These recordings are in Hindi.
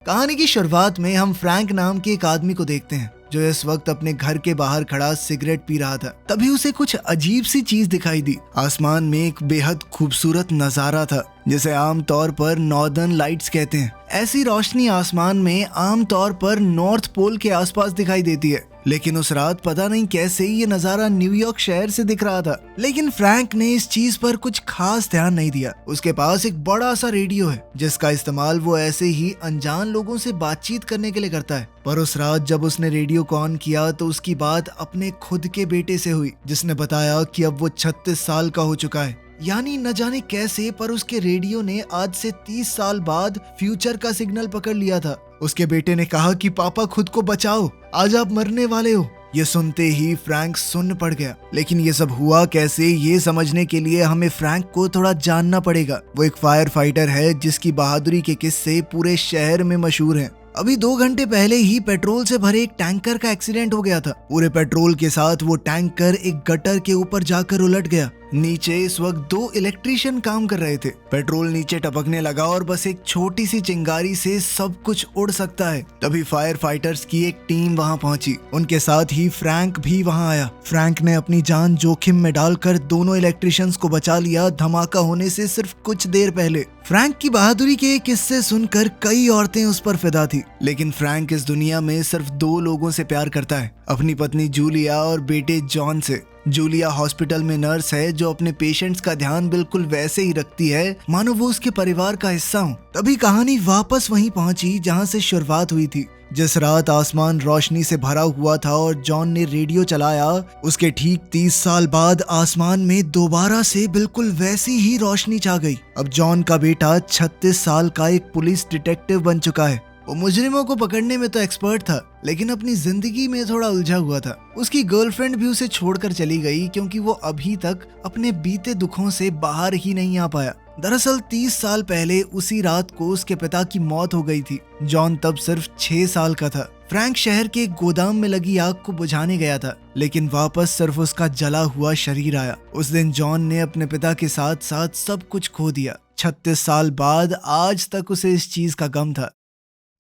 कहानी की शुरुआत में हम फ्रैंक नाम के एक आदमी को देखते हैं जो इस वक्त अपने घर के बाहर खड़ा सिगरेट पी रहा था। तभी उसे कुछ अजीब सी चीज दिखाई दी। आसमान में एक बेहद खूबसूरत नजारा था जिसे आमतौर पर नॉर्दर्न लाइट्स कहते हैं। ऐसी रोशनी आसमान में आमतौर पर नॉर्थ पोल के आसपास दिखाई देती है, लेकिन उस रात पता नहीं कैसे ये नजारा न्यूयॉर्क शहर से दिख रहा था। लेकिन फ्रैंक ने इस चीज पर कुछ खास ध्यान नहीं दिया। उसके पास एक बड़ा सा रेडियो है जिसका इस्तेमाल वो ऐसे ही अनजान लोगों से बातचीत करने के लिए करता है। पर उस रात जब उसने रेडियो को ऑन किया तो उसकी बात अपने खुद के बेटे से हुई, जिसने बताया कि अब वो 36 साल का हो चुका है। यानी न जाने कैसे पर उसके रेडियो ने आज से 30 साल बाद फ्यूचर का सिग्नल पकड़ लिया था। उसके बेटे ने कहा कि पापा खुद को बचाओ, आज आप मरने वाले हो। ये सुनते ही फ्रैंक सुन्न पड़ गया। लेकिन ये सब हुआ कैसे, ये समझने के लिए हमें फ्रैंक को थोड़ा जानना पड़ेगा। वो एक फायर फाइटर है जिसकी बहादुरी के किस्से पूरे शहर में मशहूर हैं। अभी 2 घंटे पहले ही पेट्रोल से भरे एक टैंकर का एक्सीडेंट हो गया था। पूरे पेट्रोल के साथ वो टैंकर एक गटर के ऊपर जाकर उलट गया। नीचे इस वक्त 2 इलेक्ट्रीशियन काम कर रहे थे। पेट्रोल नीचे टपकने लगा और बस एक छोटी सी चिंगारी से सब कुछ उड़ सकता है। तभी फायर फाइटर्स की एक टीम वहां पहुंची। उनके साथ ही फ्रैंक भी वहां आया। फ्रैंक ने अपनी जान जोखिम में डालकर दोनों इलेक्ट्रिशियंस को बचा लिया धमाका होने से सिर्फ कुछ देर पहले। फ्रैंक की बहादुरी के किस्से सुनकर कई औरतें उस पर फिदा थी। लेकिन फ्रैंक इस दुनिया में सिर्फ 2 लोगों से प्यार करता है, अपनी पत्नी जूलिया और बेटे जॉन से। जूलिया हॉस्पिटल में नर्स है जो अपने पेशेंट्स का ध्यान बिल्कुल वैसे ही रखती है मानो वो उसके परिवार का हिस्सा हो। तभी कहानी वापस वहीं पहुंची जहां से शुरुआत हुई थी। जिस रात आसमान रोशनी से भरा हुआ था और जॉन ने रेडियो चलाया, उसके ठीक 30 साल बाद आसमान में दोबारा से बिल्कुल वैसी ही रोशनी छा गई। अब जॉन का बेटा 36 साल का एक पुलिस डिटेक्टिव बन चुका है। वो मुजरिमों को पकड़ने में तो एक्सपर्ट था, लेकिन अपनी जिंदगी में थोड़ा उलझा हुआ था। उसकी गर्लफ्रेंड भी उसे छोड़कर चली गई क्योंकि वो अभी तक अपने बीते दुखों से बाहर ही नहीं आ पाया। दरअसल 30 साल पहले उसी रात को उसके पिता की मौत हो गई थी। जॉन तब सिर्फ 6 साल का था। फ्रैंक शहर के एक गोदाम में लगी आग को बुझाने गया था, लेकिन वापस सिर्फ उसका जला हुआ शरीर आया। उस दिन जॉन ने अपने पिता के साथ साथ सब कुछ खो दिया। 36 साल बाद आज तक उसे इस चीज का गम था।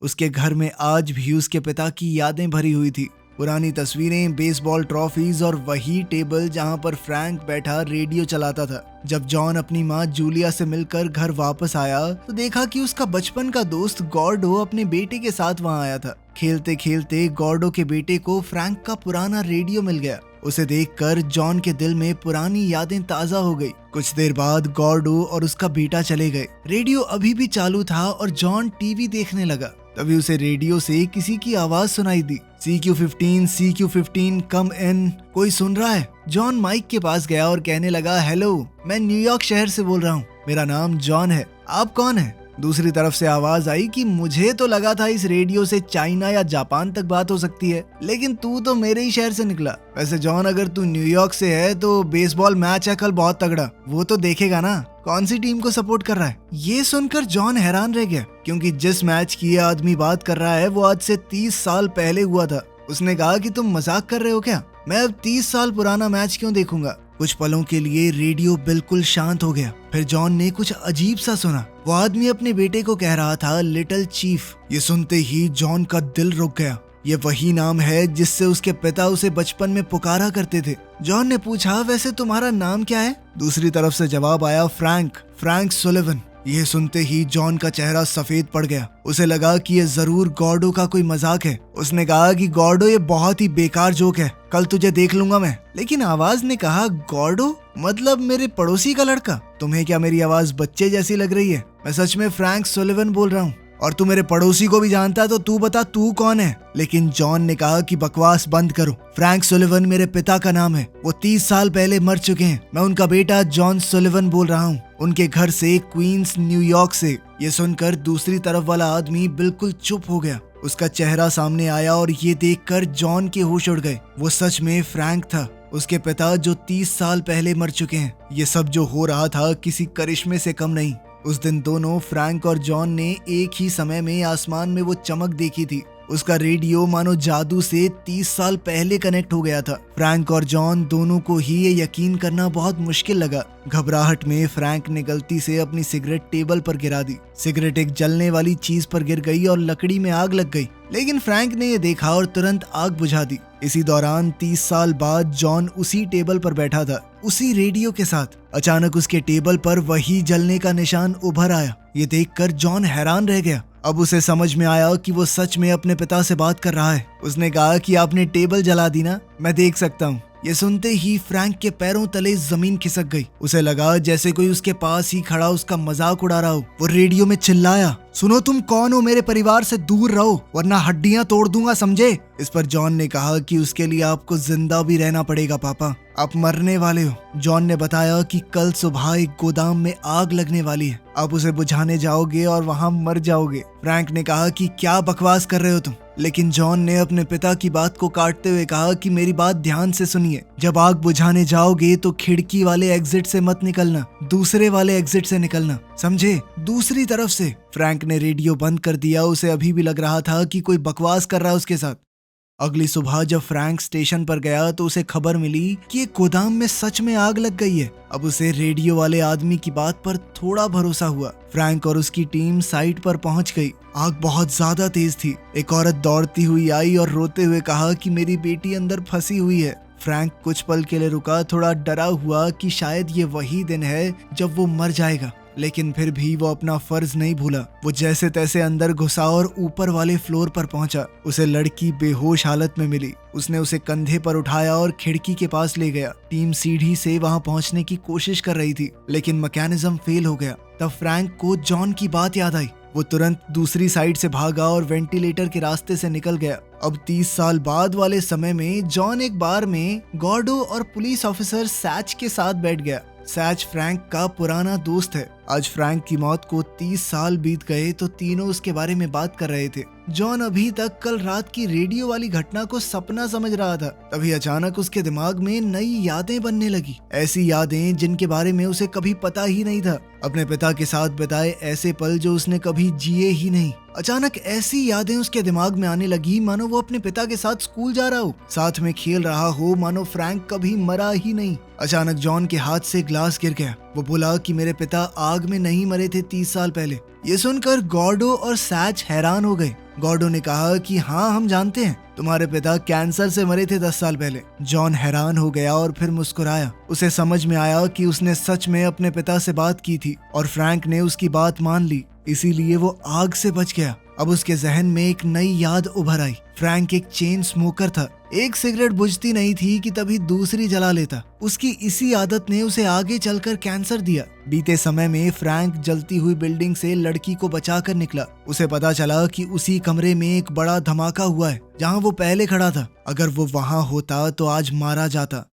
उसके घर में आज भी उसके पिता की यादें भरी हुई थी। पुरानी तस्वीरें, बेसबॉल ट्रॉफीज और वही टेबल जहां पर फ्रैंक बैठा रेडियो चलाता था। जब जॉन अपनी माँ जूलिया से मिलकर घर वापस आया तो देखा कि उसका बचपन का दोस्त गॉर्डो अपने बेटे के साथ वहां आया था। खेलते खेलते गॉर्डो के बेटे को फ्रैंक का पुराना रेडियो मिल गया। उसे देखकर जॉन के दिल में पुरानी यादें ताजा हो गई। कुछ देर बाद गॉर्डो और उसका बेटा चले गए। रेडियो अभी भी चालू था और जॉन टीवी देखने लगा। तभी उसे रेडियो से किसी की आवाज सुनाई दी, CQ15 कम इन। कोई सुन रहा है? जॉन माइक के पास गया और कहने लगा, हेलो, मैं न्यूयॉर्क शहर से बोल रहा हूँ। मेरा नाम जॉन है। आप कौन है? दूसरी तरफ से आवाज आई कि मुझे तो लगा था इस रेडियो से चाइना या जापान तक बात हो सकती है, लेकिन तू तो मेरे ही शहर से निकला। वैसे जॉन, अगर तू न्यूयॉर्क से है तो बेसबॉल मैच है कल बहुत तगड़ा, वो तो देखेगा ना? कौन सी टीम को सपोर्ट कर रहा है? ये सुनकर जॉन हैरान रह गया, क्योंकि जिस मैच की ये आदमी बात कर रहा है वो आज से 30 साल पहले हुआ था। उसने कहा कि तुम मजाक कर रहे हो क्या? मैं अब 30 साल पुराना मैच क्यों देखूंगा? कुछ पलों के लिए रेडियो बिल्कुल शांत हो गया। फिर जॉन ने कुछ अजीब सा सुना। वो आदमी अपने बेटे को कह रहा था, लिटिल चीफ। ये सुनते ही जॉन का दिल रुक गया। ये वही नाम है जिससे उसके पिता उसे बचपन में पुकारा करते थे। जॉन ने पूछा, वैसे तुम्हारा नाम क्या है? दूसरी तरफ से जवाब आया, फ्रैंक सुलिवन। ये सुनते ही जॉन का चेहरा सफेद पड़ गया। उसे लगा कि ये जरूर गॉर्डो का कोई मजाक है। उसने कहा कि गॉर्डो, ये बहुत ही बेकार जोक है, कल तुझे देख लूंगा मैं। लेकिन आवाज ने कहा, गॉर्डो मतलब मेरे पड़ोसी का लड़का? तुम्हें क्या मेरी आवाज बच्चे जैसी लग रही है? मैं सच में फ्रैंक सुलिवन बोल रहा हूँ, और तू मेरे पड़ोसी को भी जानता है, तो तू बता तू कौन है? लेकिन जॉन ने कहा कि बकवास बंद करो। फ्रैंक सुलिवन मेरे पिता का नाम है। वो 30 साल पहले मर चुके हैं। मैं उनका बेटा जॉन सुलिवन बोल रहा हूँ, उनके घर से, क्वींस, न्यूयॉर्क से। ये सुनकर दूसरी तरफ वाला आदमी बिल्कुल चुप हो गया। उसका चेहरा सामने आया और ये देखकर जॉन के होश उड़ गए। वो सच में फ्रैंक था, उसके पिता जो 30 साल पहले मर चुके हैं। ये सब जो हो रहा था किसी करिश्मे से कम नहीं। उस दिन दोनों, फ्रैंक और जॉन ने एक ही समय में आसमान में वो चमक देखी थी। उसका रेडियो मानो जादू से 30 साल पहले कनेक्ट हो गया था। फ्रैंक और जॉन दोनों को ही ये यकीन करना बहुत मुश्किल लगा। घबराहट में फ्रैंक ने गलती से अपनी सिगरेट टेबल पर गिरा दी। सिगरेट एक जलने वाली चीज पर गिर गई और लकड़ी में आग लग गई, लेकिन फ्रैंक ने ये देखा और तुरंत आग बुझा दी। इसी दौरान 30 साल बाद जॉन उसी टेबल पर बैठा था, उसी रेडियो के साथ। अचानक उसके टेबल पर वही जलने का निशान उभर आया। ये देखकर जॉन हैरान रह गया। अब उसे समझ में आया कि वो सच में अपने पिता से बात कर रहा है। उसने कहा कि आपने टेबल जला दी ना, मैं देख सकता हूँ। ये सुनते ही फ्रैंक के पैरों तले जमीन खिसक गई। उसे लगा जैसे कोई उसके पास ही खड़ा उसका मजाक उड़ा रहा हो। वो रेडियो में चिल्लाया, सुनो तुम कौन हो, मेरे परिवार से दूर रहो वरना हड्डियां तोड़ दूंगा, समझे। इस पर जॉन ने कहा कि उसके लिए आपको जिंदा भी रहना पड़ेगा पापा, आप मरने वाले हो। जॉन ने बताया कि कल सुबह एक गोदाम में आग लगने वाली है, आप उसे बुझाने जाओगे और वहां मर जाओगे। फ्रैंक ने कहा कि क्या बकवास कर रहे हो तुम, लेकिन जॉन ने अपने पिता की बात को काटते हुए कहा कि मेरी बात ध्यान से सुनिए, जब आग बुझाने जाओगे तो खिड़की वाले एग्जिट से मत निकलना, दूसरे वाले एग्जिट से निकलना, समझे, दूसरी तरफ से। फ्रैंक ने रेडियो बंद कर दिया। उसे अभी भी लग रहा था कि कोई बकवास कर रहा है उसके साथ। अगली सुबह जब फ्रैंक स्टेशन पर गया तो उसे खबर मिली कि एक गोदाम में सच में आग लग गई है। अब उसे रेडियो वाले आदमी की बात पर थोड़ा भरोसा हुआ। फ्रैंक और उसकी टीम साइट पर पहुंच गई। आग बहुत ज्यादा तेज थी। एक औरत दौड़ती हुई आई और रोते हुए कहा कि मेरी बेटी अंदर फंसी हुई है। फ्रैंक कुछ पल के लिए रुका, थोड़ा डरा हुआ कि शायद ये वही दिन है जब वो मर जाएगा, लेकिन फिर भी वो अपना फर्ज नहीं भूला। वो जैसे तैसे अंदर घुसा और ऊपर वाले फ्लोर पर पहुंचा। उसे लड़की बेहोश हालत में मिली। उसने उसे कंधे पर उठाया और खिड़की के पास ले गया। टीम सीढ़ी से वहां पहुंचने की कोशिश कर रही थी, लेकिन मैकेनिज्म फेल हो गया। तब फ्रैंक को जॉन की बात याद आई। वो तुरंत दूसरी साइड से भागा और वेंटिलेटर के रास्ते से निकल गया। अब 30 साल बाद वाले समय में जॉन एक बार में गॉर्डो और पुलिस ऑफिसर सैच के साथ बैठ गया। सैच फ्रैंक का पुराना दोस्त है। आज फ्रैंक की मौत को 30 साल बीत गए तो तीनों उसके बारे में बात कर रहे थे। जॉन अभी तक कल रात की रेडियो वाली घटना को सपना समझ रहा था। तभी अचानक उसके दिमाग में नई यादें बनने लगी, ऐसी यादें जिनके बारे में उसे कभी पता ही नहीं था। अपने पिता के साथ बिताए ऐसे पल जो उसने कभी जिए ही नहीं। अचानक ऐसी यादें उसके दिमाग में आने लगी मानो वो अपने पिता के साथ स्कूल जा रहा हो, साथ में खेल रहा हो, मानो फ्रैंक कभी मरा ही नहीं। अचानक जॉन के हाथ से ग्लास गिर गया। वो बोला कि मेरे पिता आग में नहीं मरे थे 30 साल पहले। ये सुनकर गॉर्डो और सैच हैरान हो गए। गॉर्डो ने कहा कि हाँ, हम जानते हैं, तुम्हारे पिता कैंसर से मरे थे 10 साल पहले। जॉन हैरान हो गया और फिर मुस्कुराया। उसे समझ में आया कि उसने सच में अपने पिता से बात की थी और फ्रैंक ने उसकी बात मान ली, इसीलिए वो आग से बच गया। अब उसके जहन में एक नई याद उभर आई। फ्रैंक एक चेन स्मोकर था। एक सिगरेट बुझती नहीं थी कि तभी दूसरी जला लेता। उसकी इसी आदत ने उसे आगे चलकर कैंसर दिया। बीते समय में फ्रैंक जलती हुई बिल्डिंग से लड़की को बचाकर निकला। उसे पता चला कि उसी कमरे में एक बड़ा धमाका हुआ है जहां वो पहले खड़ा था। अगर वो वहां होता तो आज मारा जाता।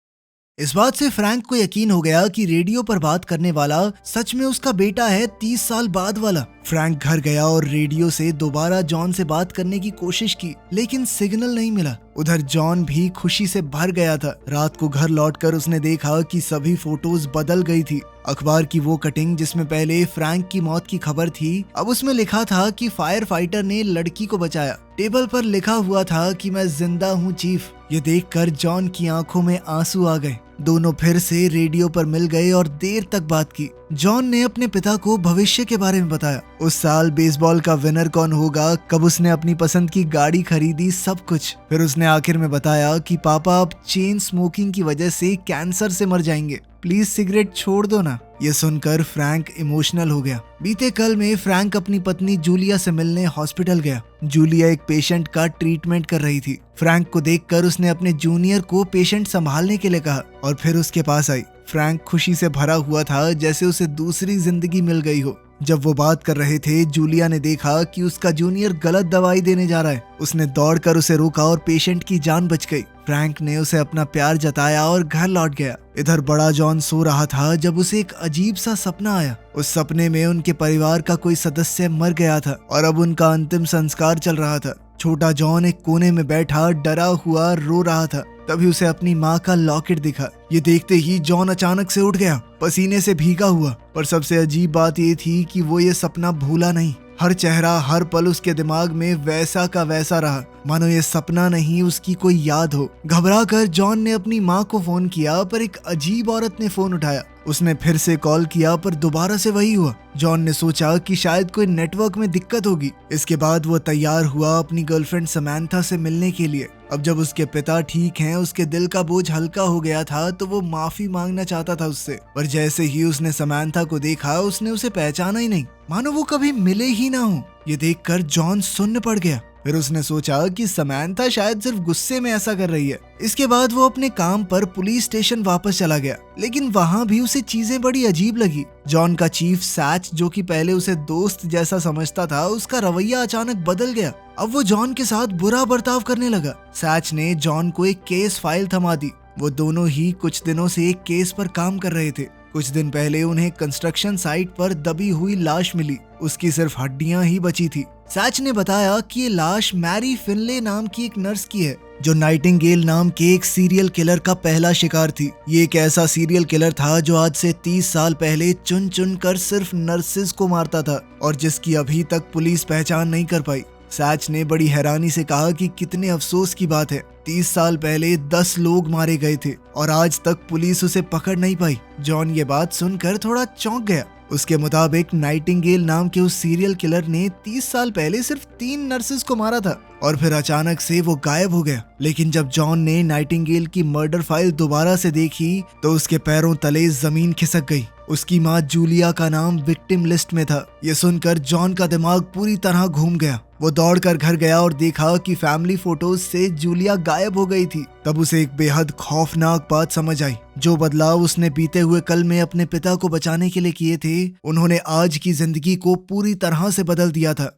इस बात से फ्रैंक को यकीन हो गया कि रेडियो पर बात करने वाला सच में उसका बेटा है, 30 साल बाद वाला। फ्रैंक घर गया और रेडियो से दोबारा जॉन से बात करने की कोशिश की, लेकिन सिग्नल नहीं मिला। उधर जॉन भी खुशी से भर गया था। रात को घर लौटकर उसने देखा कि सभी फोटोज बदल गई थी। अखबार की वो कटिंग जिसमें पहले फ्रैंक की मौत की खबर थी, अब उसमें लिखा था कि फायर फाइटर ने लड़की को बचाया। टेबल पर लिखा हुआ था कि मैं जिंदा हूँ चीफ। ये देखकर जॉन की आंखों में आंसू आ गए। दोनों फिर से रेडियो पर मिल गए और देर तक बात की। जॉन ने अपने पिता को भविष्य के बारे में बताया। उस साल बेसबॉल का विनर कौन होगा, कब उसने अपनी पसंद की गाड़ी खरीदी, सब कुछ। फिर उसने आखिर में बताया कि पापा अब चेन स्मोकिंग की वजह से कैंसर से मर जाएंगे, प्लीज सिगरेट छोड़ दो ना। ये सुनकर फ्रैंक इमोशनल हो गया। बीते कल में फ्रैंक अपनी पत्नी जूलिया से मिलने हॉस्पिटल गया। जूलिया एक पेशेंट का ट्रीटमेंट कर रही थी। फ्रैंक को देखकर उसने अपने जूनियर को पेशेंट संभालने के लिए कहा और फिर उसके पास आई। फ्रैंक खुशी से भरा हुआ था, जैसे उसे दूसरी जिंदगी मिल गई हो। जब वो बात कर रहे थे, जूलिया ने देखा कि उसका जूनियर गलत दवाई देने जा रहा है। उसने दौड़कर उसे रोका और पेशेंट की जान बच गई। फ्रैंक ने उसे अपना प्यार जताया और घर लौट गया। इधर बड़ा जॉन सो रहा था जब उसे एक अजीब सा सपना आया। उस सपने में उनके परिवार का कोई सदस्य मर गया था और अब उनका अंतिम संस्कार चल रहा था। छोटा जॉन एक कोने में बैठा डरा हुआ रो रहा था। तभी उसे अपनी माँ का लॉकेट दिखा। ये देखते ही जॉन अचानक से उठ गया, पसीने से भीगा हुआ। पर सबसे अजीब बात ये थी कि वो ये सपना भूला नहीं। हर चेहरा हर पल उसके दिमाग में वैसा का वैसा रहा, मानो ये सपना नहीं उसकी कोई याद हो। घबरा कर जॉन ने अपनी माँ को फोन किया, पर एक अजीब औरत ने फोन उठाया। उसने फिर से कॉल किया, पर दोबारा से वही हुआ। जॉन ने सोचा कि शायद कोई नेटवर्क में दिक्कत होगी। इसके बाद वो तैयार हुआ अपनी गर्लफ्रेंड समैंथा से मिलने के लिए। अब जब उसके पिता ठीक हैं, उसके दिल का बोझ हल्का हो गया था, तो वो माफी मांगना चाहता था उससे। पर जैसे ही उसने समैंथा को देखा, उसने उसे पहचाना ही नहीं, मानो वो कभी मिले ही ना हो। ये देखकर जॉन सुन्न पड़ गया। फिर उसने सोचा कि समैंथा शायद सिर्फ गुस्से में ऐसा कर रही है। इसके बाद वो अपने काम पर पुलिस स्टेशन वापस चला गया, लेकिन वहाँ भी उसे चीजें बड़ी अजीब लगी। जॉन का चीफ सैच, जो कि पहले उसे दोस्त जैसा समझता था, उसका रवैया अचानक बदल गया। अब वो जॉन के साथ बुरा बर्ताव करने लगा। सैच ने जॉन को एक केस फाइल थमा दी। वो दोनों ही कुछ दिनों से एक केस पर काम कर रहे थे। कुछ दिन पहले उन्हें कंस्ट्रक्शन साइट पर दबी हुई लाश मिली। उसकी सिर्फ हड्डियां ही बची थी। सैच ने बताया कि ये लाश मैरी फिनले नाम की एक नर्स की है, जो नाइटिंगेल नाम के एक सीरियल किलर का पहला शिकार थी। ये एक ऐसा सीरियल किलर था जो आज से 30 साल पहले चुन चुन कर सिर्फ नर्सेज को मारता था, और जिसकी अभी तक पुलिस पहचान नहीं कर पाई। सैच ने बड़ी हैरानी से कहा कि कितने अफसोस की बात है, 30 साल पहले 10 लोग मारे गए थे और आज तक पुलिस उसे पकड़ नहीं पाई। जॉन ये बात सुनकर थोड़ा चौंक गया। उसके मुताबिक नाइटिंगेल नाम के उस सीरियल किलर ने 30 साल पहले सिर्फ 3 नर्सेज को मारा था और फिर अचानक से वो गायब हो गया। लेकिन जब जॉन ने नाइटिंगेल की मर्डर फाइल दोबारा से देखी, तो उसके पैरों तले जमीन खिसक गई। उसकी माँ जूलिया का नाम विक्टिम लिस्ट में था। ये सुनकर जॉन का दिमाग पूरी तरह घूम गया। वो दौड़कर घर गया और देखा कि फैमिली फोटोज से जूलिया गायब हो गई थी। तब उसे एक बेहद खौफनाक बात समझ आई। जो बदलाव उसने बीते हुए कल में अपने पिता को बचाने के लिए किए थे, उन्होंने आज की जिंदगी को पूरी तरह से बदल दिया था।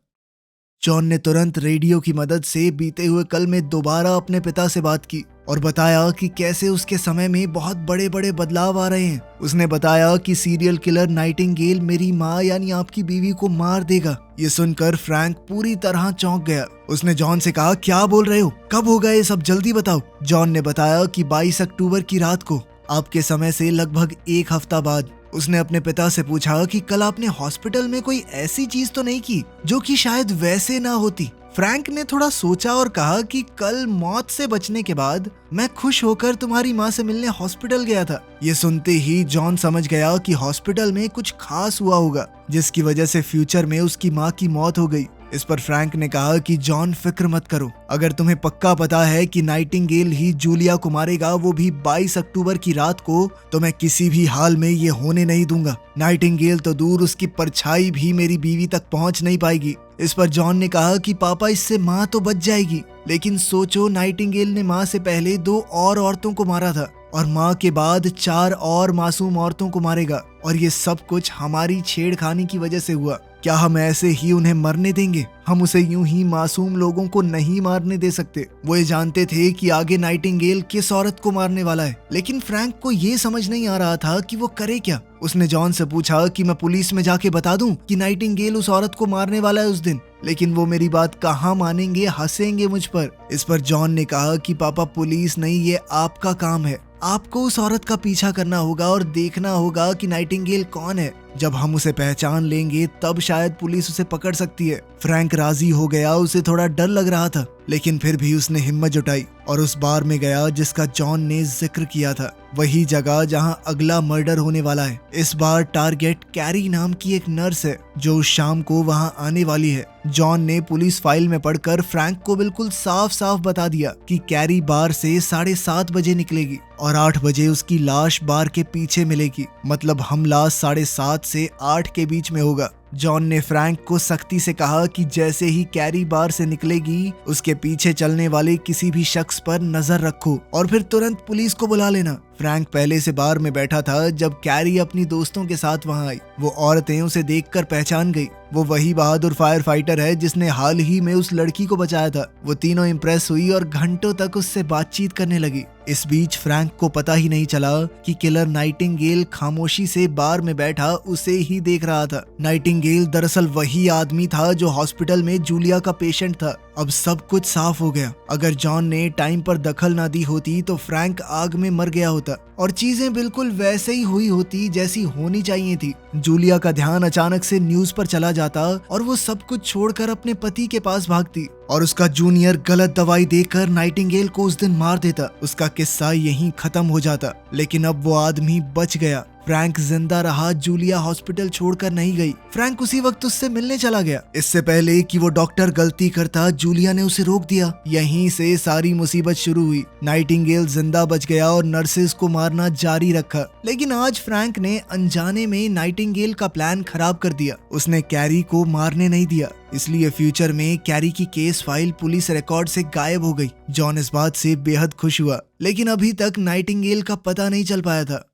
जॉन ने तुरंत रेडियो की मदद से बीते हुए कल में दोबारा अपने पिता से बात की और बताया कि कैसे उसके समय में बहुत बड़े बड़े बदलाव आ रहे हैं। उसने बताया कि सीरियल किलर नाइटिंगेल मेरी माँ यानी आपकी बीवी को मार देगा। ये सुनकर फ्रैंक पूरी तरह चौंक गया। उसने जॉन से कहा, क्या बोल रहे हो, कब होगा ये सब, जल्दी बताओ। जॉन ने बताया कि 22 अक्टूबर की रात को, आपके समय से लगभग 1 हफ्ता बाद। उसने अपने पिता से पूछा कि कल आपने हॉस्पिटल में कोई ऐसी चीज तो नहीं की जो कि शायद वैसे ना होती। फ्रैंक ने थोड़ा सोचा और कहा कि कल मौत से बचने के बाद मैं खुश होकर तुम्हारी माँ से मिलने हॉस्पिटल गया था। ये सुनते ही जॉन समझ गया कि हॉस्पिटल में कुछ खास हुआ होगा, जिसकी वजह से फ्यूचर में उसकी माँ की मौत हो गई। इस पर फ्रैंक ने कहा कि जॉन, फिक्र मत करो, अगर तुम्हें पक्का पता है कि नाइटिंगेल ही जूलिया को मारेगा, वो भी 22 अक्टूबर की रात को, तो मैं किसी भी हाल में ये होने नहीं दूंगा। नाइटिंगेल तो दूर, उसकी परछाई भी मेरी बीवी तक पहुंच नहीं पाएगी। इस पर जॉन ने कहा कि पापा, इससे माँ तो बच जाएगी, लेकिन सोचो, नाइटिंगेल ने माँ से पहले 2 और औरतों को मारा था और माँ के बाद 4 और मासूम औरतों को मारेगा, और ये सब कुछ हमारी छेड़खानी की वजह से हुआ। क्या हम ऐसे ही उन्हें मरने देंगे? हम उसे यूं ही मासूम लोगों को नहीं मारने दे सकते। वो ये जानते थे कि आगे नाइटिंगेल किस औरत को मारने वाला है, लेकिन फ्रैंक को ये समझ नहीं आ रहा था कि वो करे क्या। उसने जॉन से पूछा कि मैं पुलिस में जाके बता दूं कि नाइटिंगेल उस औरत को मारने वाला है उस दिन, लेकिन वो मेरी बात कहाँ मानेंगे, हंसेंगे मुझ पर। इस पर जॉन ने कहा कि पापा, पुलिस नहीं, ये आपका काम है। आपको उस औरत का पीछा करना होगा और देखना होगा कि नाइटिंगेल कौन है। जब हम उसे पहचान लेंगे तब शायद पुलिस उसे पकड़ सकती है। फ्रैंक राजी हो गया। उसे थोड़ा डर लग रहा था, लेकिन फिर भी उसने हिम्मत जुटाई और उस बार में गया जिसका जॉन ने जिक्र किया था, वही जगह जहां अगला मर्डर होने वाला है। इस बार टारगेट कैरी नाम की एक नर्स है जो उस शाम को वहां आने वाली है। जॉन ने पुलिस फाइल में पढ़कर फ्रैंक को बिल्कुल साफ साफ बता दिया कि कैरी बार से 7:30 बजे निकलेगी और 8 बजे उसकी लाश बार के पीछे मिलेगी। मतलब हमला 7:30 से 8 के बीच में होगा। जॉन ने फ्रैंक को सख्ती से कहा कि जैसे ही कैरी बार से निकलेगी, उसके पीछे चलने वाले किसी भी शख्स पर नजर रखो और फिर तुरंत पुलिस को बुला लेना। फ्रैंक पहले से बार में बैठा था जब कैरी अपनी दोस्तों के साथ वहां आई। वो औरतें उसे देखकर पहचान गई। वो वही बहादुर फायर फाइटर है जिसने हाल ही में उस लड़की को बचाया था। वो तीनों इम्प्रेस हुई और घंटों तक उससे बातचीत करने लगी। इस बीच फ्रैंक को पता ही नहीं चला कि किलर नाइटिंगेल खामोशी से बार में बैठा उसे ही देख रहा था। नाइटिंगेल दरअसल वही आदमी था जो हॉस्पिटल में जूलिया का पेशेंट था। अब सब कुछ साफ हो गया। अगर जॉन ने टाइम पर दखल ना दी होती तो फ्रैंक आग में मर गया होता और चीजें बिल्कुल वैसे ही हुई होती जैसी होनी चाहिए थी। जूलिया का ध्यान अचानक से न्यूज पर चला जाता और वो सब कुछ छोड़कर अपने पति के पास भागती और उसका जूनियर गलत दवाई देकर नाइटिंगेल को उस दिन मार देता। उसका किस्सा यहीं खत्म हो जाता। लेकिन अब वो आदमी बच गया। फ्रैंक जिंदा रहा, जूलिया हॉस्पिटल छोड़कर नहीं गई। फ्रैंक उसी वक्त उससे मिलने चला गया। इससे पहले कि वो डॉक्टर गलती करता, जूलिया ने उसे रोक दिया। यहीं से सारी मुसीबत शुरू हुई। नाइटिंगेल जिंदा बच गया और नर्सेस को मारना जारी रखा। लेकिन आज फ्रैंक ने अनजाने में नाइटिंगेल का प्लान खराब कर दिया। उसने कैरी को मारने नहीं दिया, इसलिए फ्यूचर में कैरी की केस फाइल पुलिस रिकॉर्ड से गायब हो गई। जॉन इस बात से बेहद खुश हुआ, लेकिन अभी तक नाइटिंगेल का पता नहीं चल पाया था।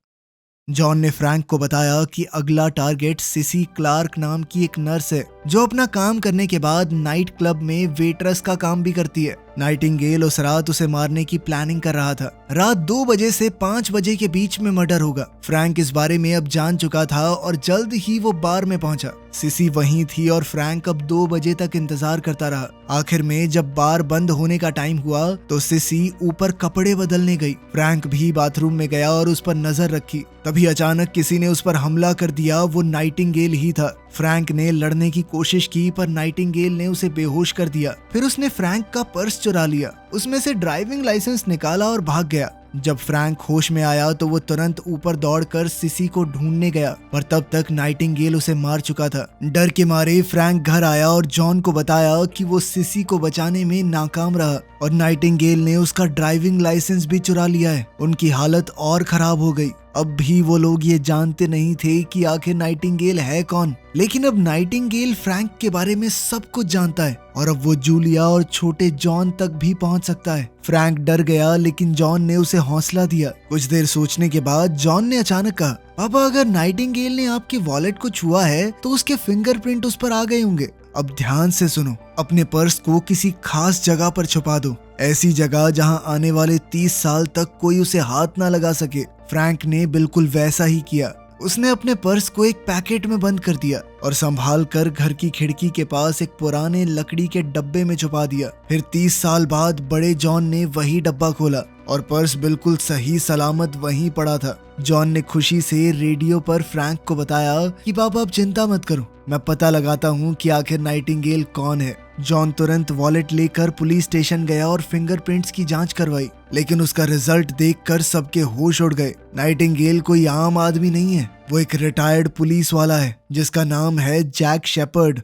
जॉन ने फ्रैंक को बताया कि अगला टारगेट सिसी क्लार्क नाम की एक नर्स है जो अपना काम करने के बाद नाइट क्लब में वेट्रेस का काम भी करती है। नाइटिंगेल उस रात उसे मारने की प्लानिंग कर रहा था। रात 2 बजे से 5 बजे के बीच में मर्डर होगा। फ्रैंक इस बारे में अब जान चुका था और जल्द ही वो बार में पहुंचा। सिसी वहीं थी और फ्रैंक अब 2 बजे तक इंतजार करता रहा। आखिर में जब बार बंद होने का टाइम हुआ तो सिसी ऊपर कपड़े बदलने गई। फ्रैंक भी बाथरूम में गया और उस पर नजर रखी। तभी अचानक किसी ने उस पर हमला कर दिया। वो नाइटिंगेल ही था। फ्रैंक ने लड़ने की कोशिश की पर नाइटिंगेल ने उसे बेहोश कर दिया। फिर उसने फ्रैंक का पर्स चुरा लिया, उसमें से ड्राइविंग लाइसेंस निकाला और भाग गया। जब फ्रैंक होश में आया तो वो तुरंत ऊपर दौड़कर सिसी को ढूंढने गया, पर तब तक नाइटिंगेल उसे मार चुका था। डर के मारे फ्रैंक घर आया और जॉन को बताया कि वो सिसी को बचाने में नाकाम रहा और नाइटिंगेल ने उसका ड्राइविंग लाइसेंस भी चुरा लिया है। उनकी हालत और खराब हो गई। अब भी वो लोग ये जानते नहीं थे कि आखिर नाइटिंगेल है कौन। लेकिन अब नाइटिंगेल फ्रैंक के बारे में सब कुछ जानता है और अब वो जूलिया और छोटे जॉन तक भी पहुंच सकता है। फ्रैंक डर गया, लेकिन जॉन ने उसे हौसला दिया। कुछ देर सोचने के बाद जॉन ने अचानक कहा, पापा अगर नाइटिंगेल ने आपके वॉलेट को छुआ है तो उसके फिंगरप्रिंट उस पर आ गए होंगे। अब ध्यान से सुनो, अपने पर्स को किसी खास जगह पर छुपा दो, ऐसी जगह जहां आने वाले 30 साल तक कोई उसे हाथ ना लगा सके। फ्रैंक ने बिल्कुल वैसा ही किया। उसने अपने पर्स को एक पैकेट में बंद कर दिया और संभाल कर घर की खिड़की के पास एक पुराने लकड़ी के डब्बे में छुपा दिया। फिर 30 साल बाद बड़े जॉन ने वही डब्बा खोला और पर्स बिल्कुल सही सलामत वहीं पड़ा था। जॉन ने खुशी से रेडियो पर फ्रैंक को बताया कि पापा आप चिंता मत करो, मैं पता लगाता हूँ कि आखिर नाइटिंगेल कौन है। जॉन तुरंत वॉलेट लेकर पुलिस स्टेशन गया और फिंगरप्रिंट्स की जांच करवाई, लेकिन उसका रिजल्ट देखकर सबके होश उड़ गए। नाइटिंगेल कोई आम आदमी नहीं है, वो एक रिटायर्ड पुलिस वाला है जिसका नाम है जैक शेपर्ड।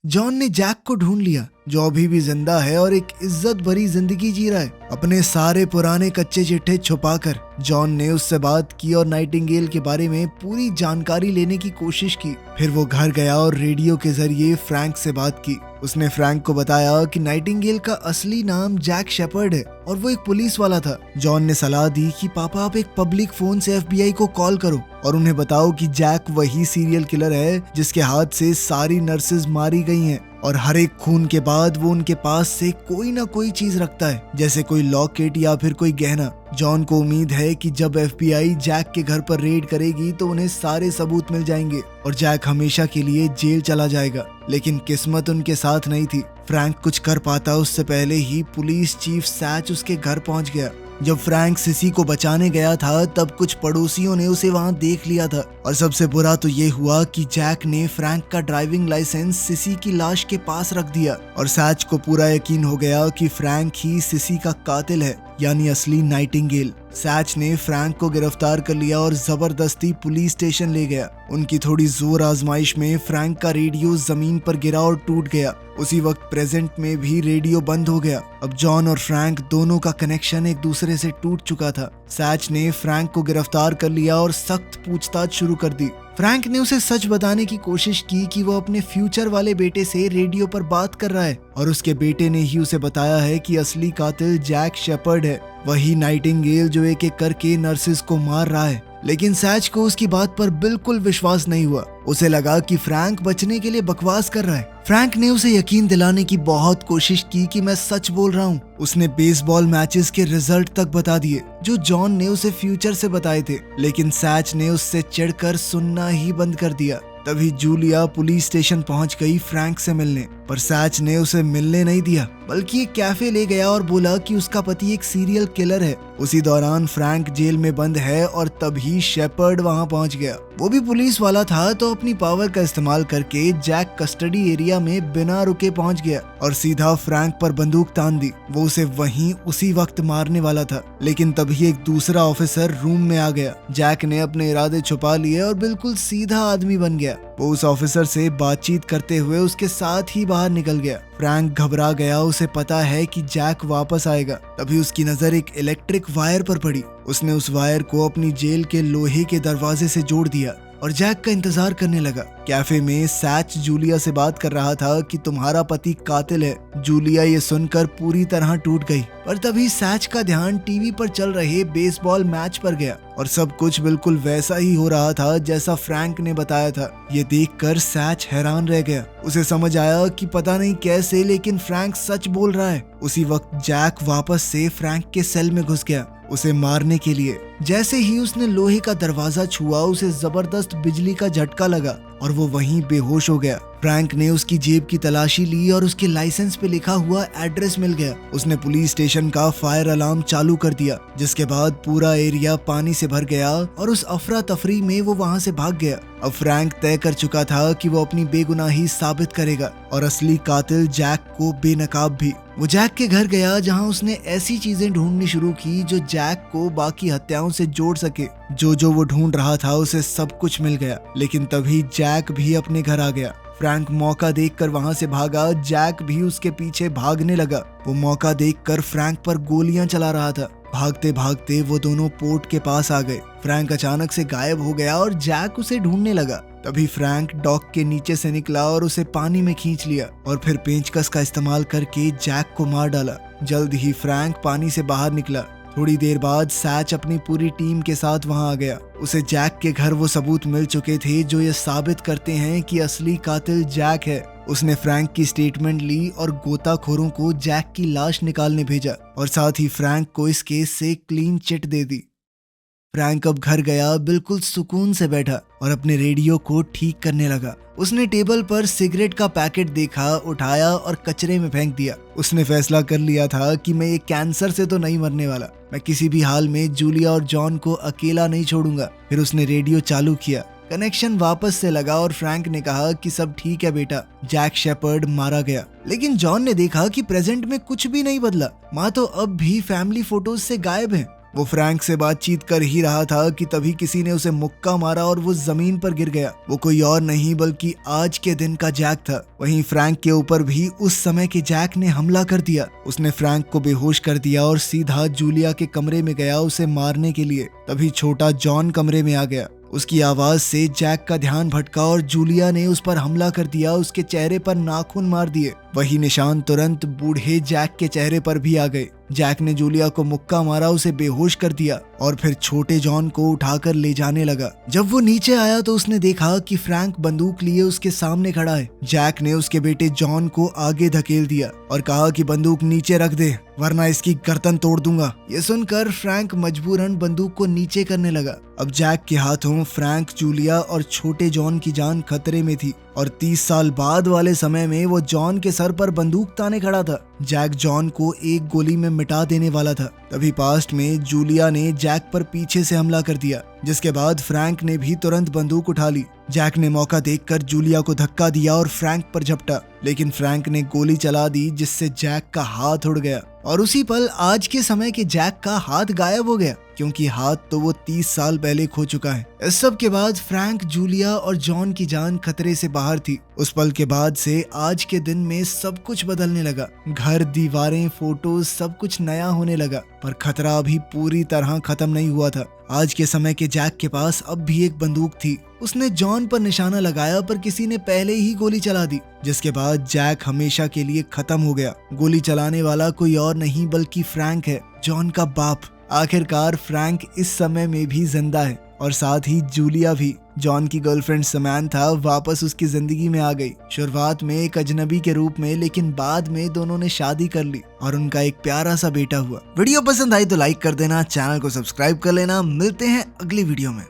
जॉन ने जैक को ढूंढ लिया, जो अभी भी जिंदा है और एक इज्जत भरी जिंदगी जी रहा है। अपने सारे पुराने कच्चे चिट्ठे छुपाकर जॉन ने उससे बात की और नाइटिंगेल के बारे में पूरी जानकारी लेने की कोशिश की। फिर वो घर गया और रेडियो के जरिए फ्रैंक से बात की। उसने फ्रैंक को बताया कि नाइटिंगेल का असली नाम जैक शेपर्ड है और वो एक पुलिस वाला था। जॉन ने सलाह दी कि पापा आप एक पब्लिक फोन से FBI को कॉल करो और उन्हें बताओ कि जैक वही सीरियल किलर है जिसके हाथ से सारी नर्सेज मारी गई हैं और हर एक खून के बाद वो उनके पास से कोई ना कोई चीज रखता है, जैसे कोई लॉकेट या फिर कोई गहना। जॉन को उम्मीद है कि जब FBI जैक के घर पर रेड करेगी तो उन्हें सारे सबूत मिल जाएंगे और जैक हमेशा के लिए जेल चला जाएगा। लेकिन किस्मत उनके साथ नहीं थी। फ्रैंक कुछ कर पाता उससे पहले ही पुलिस चीफ सैच उसके घर पहुंच गया। जब फ्रैंक सिसी को बचाने गया था तब कुछ पड़ोसियों ने उसे वहां देख लिया था और सबसे बुरा तो ये हुआ कि जैक ने फ्रैंक का ड्राइविंग लाइसेंस सिसी की लाश के पास रख दिया और सैच को पूरा यकीन हो गया कि फ्रैंक ही सिसी का कातिल है, यानी असली नाइटिंगेल। सैच ने फ्रैंक को गिरफ्तार कर लिया और जबरदस्ती पुलिस स्टेशन ले गया। उनकी थोड़ी जोर आजमाइश में फ्रैंक का रेडियो जमीन पर गिरा और टूट गया। उसी वक्त प्रेजेंट में भी रेडियो बंद हो गया। अब जॉन और फ्रैंक दोनों का कनेक्शन एक दूसरे से टूट चुका था। सैच ने फ्रैंक को गिरफ्तार कर लिया और सख्त पूछताछ शुरू कर दी। फ्रैंक ने उसे सच बताने की कोशिश की कि वो अपने फ्यूचर वाले बेटे से रेडियो पर बात कर रहा है और उसके बेटे ने ही उसे बताया है कि असली कातिल जैक शेपर्ड है, वही नाइटिंगेल जो एक एक करके नर्सेस को मार रहा है। लेकिन सैच को उसकी बात पर बिल्कुल विश्वास नहीं हुआ। उसे लगा कि फ्रैंक बचने के लिए बकवास कर रहा है। फ्रैंक ने उसे यकीन दिलाने की बहुत कोशिश की कि मैं सच बोल रहा हूँ। उसने बेसबॉल मैचेस के रिजल्ट तक बता दिए जो जॉन ने उसे फ्यूचर से बताए थे, लेकिन सैच ने उससे चिढ़कर सुनना ही बंद कर दिया। तभी जूलिया पुलिस स्टेशन पहुंच गई फ्रैंक से मिलने, पर सैच ने उसे मिलने नहीं दिया बल्कि एक कैफे ले गया और बोला कि उसका पति एक सीरियल किलर है। उसी दौरान फ्रैंक जेल में बंद है और तभी शेपर्ड वहां पहुंच गया। वो भी पुलिस वाला था तो अपनी पावर का इस्तेमाल करके जैक कस्टडी एरिया में बिना रुके पहुंच गया और सीधा फ्रैंक पर बंदूक तान दी। वो उसे वहीं उसी वक्त मारने वाला था, लेकिन तभी एक दूसरा ऑफिसर रूम में आ गया। जैक ने अपने इरादे छुपा लिए और बिल्कुल सीधा आदमी बन गया। वो उस ऑफिसर से बातचीत करते हुए उसके साथ ही बाहर निकल गया। फ्रैंक घबरा गया, उसे पता है कि जैक वापस आएगा। तभी उसकी नजर एक इलेक्ट्रिक वायर पर पड़ी। उसने उस वायर को अपनी जेल के लोहे के दरवाजे से जोड़ दिया और जैक का इंतजार करने लगा। कैफे में सैच जूलिया से बात कर रहा था कि तुम्हारा पति कातिल है। जूलिया ये सुनकर पूरी तरह टूट गई, पर तभी सैच का ध्यान टीवी पर चल रहे बेसबॉल मैच पर गया और सब कुछ बिल्कुल वैसा ही हो रहा था जैसा फ्रैंक ने बताया था। ये देखकर सैच हैरान रह गया। उसे समझ आया कि पता नहीं कैसे लेकिन फ्रैंक सच बोल रहा है। उसी वक्त जैक वापस से फ्रैंक के सेल में घुस गया उसे मारने के लिए। जैसे ही उसने लोहे का दरवाजा छुआ उसे जबरदस्त बिजली का झटका लगा और वो वहीं बेहोश हो गया। फ्रैंक ने उसकी जेब की तलाशी ली और उसके लाइसेंस पे लिखा हुआ एड्रेस मिल गया। उसने पुलिस स्टेशन का फायर अलार्म चालू कर दिया, जिसके बाद पूरा एरिया पानी से भर गया और उस अफरा तफरी में वो वहां से भाग गया। अब फ्रैंक तय कर चुका था कि वो अपनी बेगुनाही साबित करेगा और असली कातिल जैक को बेनकाब भी। वो जैक के घर गया जहां उसने ऐसी चीजें ढूंढनी शुरू की जो जैक को बाकी हत्याओं से जोड़ सके। जो वो ढूंढ रहा था उसे सब कुछ मिल गया, लेकिन तभी जैक भी अपने घर आ गया। फ्रैंक मौका देखकर वहां से भागा, जैक भी उसके पीछे भागने लगा। वो मौका देखकर फ्रैंक पर गोलियां चला रहा था। भागते भागते वो दोनों पोर्ट के पास आ गए। फ्रैंक अचानक से गायब हो गया और जैक उसे ढूंढने लगा। तभी फ्रैंक डॉक के नीचे से निकला और उसे पानी में खींच लिया और फिर पेंचकस का इस्तेमाल करके जैक को मार डाला। जल्द ही फ्रैंक पानी से बाहर निकला। थोड़ी देर बाद सैच अपनी पूरी टीम के साथ वहां आ गया। उसे जैक के घर वो सबूत मिल चुके थे जो ये साबित करते हैं कि असली कातिल जैक है। उसने फ्रैंक की स्टेटमेंट ली और गोताखोरों को जैक की लाश निकालने भेजा और साथ ही फ्रैंक को इस केस से क्लीन चिट दे दी। फ्रैंक अब घर गया, बिल्कुल सुकून से बैठा और अपने रेडियो को ठीक करने लगा। उसने टेबल पर सिगरेट का पैकेट देखा, उठाया और कचरे में फेंक दिया। उसने फैसला कर लिया था कि मैं ये कैंसर से तो नहीं मरने वाला। मैं किसी भी हाल में जूलिया और जॉन को अकेला नहीं छोड़ूंगा। फिर उसने रेडियो चालू किया। कनेक्शन वापस से लगा और फ्रैंक ने कहा कि सब ठीक है बेटा, जैक शेपर्ड मारा गया। लेकिन जॉन ने देखा कि प्रेजेंट में कुछ भी नहीं बदला। माँ तो अब भी फैमिली फोटोज से गायब है। वो फ्रैंक से बातचीत कर ही रहा था कि तभी किसी ने उसे मुक्का मारा और वो जमीन पर गिर गया। वो कोई और नहीं बल्कि आज के दिन का जैक था। वहीं फ्रैंक के ऊपर भी उस समय के जैक ने हमला कर दिया। उसने फ्रैंक को बेहोश कर दिया और सीधा जूलिया के कमरे में गया उसे मारने के लिए। तभी छोटा जॉन कमरे में आ गया। उसकी आवाज से जैक का ध्यान भटका और जूलिया ने उस पर हमला कर दिया। उसके चेहरे पर नाखून मार दिए। वही निशान तुरंत बूढ़े जैक के चेहरे पर भी आ गए। जैक ने जूलिया को मुक्का मारा, उसे बेहोश कर दिया और फिर छोटे जॉन को उठाकर ले जाने लगा। जब वो नीचे आया तो उसने देखा कि फ्रैंक बंदूक लिए उसके सामने खड़ा है। जैक ने उसके बेटे जॉन को आगे धकेल दिया और कहा कि बंदूक नीचे रख दे वरना इसकी गर्दन तोड़ दूंगा। ये सुनकर फ्रैंक मजबूरन बंदूक को नीचे करने लगा। अब जैक के हाथों फ्रैंक, जूलिया और छोटे जॉन की जान खतरे में थी और 30 साल बाद वाले समय में वो जॉन के सर पर बंदूक ताने खड़ा था। जैक जॉन को एक गोली में मिटा देने वाला था। तभी पास्ट में जूलिया ने जैक पर पीछे से हमला कर दिया, जिसके बाद फ्रैंक ने भी तुरंत बंदूक उठा ली। जैक ने मौका देखकर जूलिया को धक्का दिया और फ्रैंक पर झपटा, लेकिन फ्रैंक ने गोली चला दी जिससे जैक का हाथ उड़ गया और उसी पल आज के समय के जैक का हाथ गायब हो गया, क्योंकि हाथ तो वो 30 साल पहले खो चुका है। इस सब के बाद फ्रैंक, जूलिया और जॉन की जान खतरे से बाहर थी। उस पल के बाद से आज के दिन में सब कुछ बदलने लगा। घर, दीवारें, फोटोज, सब कुछ नया होने लगा, पर खतरा अभी पूरी तरह खत्म नहीं हुआ था। आज के समय के जैक के पास अब भी एक बंदूक थी। उसने जॉन पर निशाना लगाया पर किसी ने पहले ही गोली चला दी, जिसके बाद जैक हमेशा के लिए खत्म हो गया। गोली चलाने वाला कोई और नहीं बल्कि फ्रैंक है, जॉन का बाप। आखिरकार फ्रैंक इस समय में भी जिंदा है और साथ ही जूलिया भी। जॉन की गर्लफ्रेंड समैंथा वापस उसकी जिंदगी में आ गई, शुरुआत में एक अजनबी के रूप में, लेकिन बाद में दोनों ने शादी कर ली और उनका एक प्यारा सा बेटा हुआ। वीडियो पसंद आई तो लाइक कर देना, चैनल को सब्सक्राइब कर लेना। मिलते हैं अगली वीडियो में।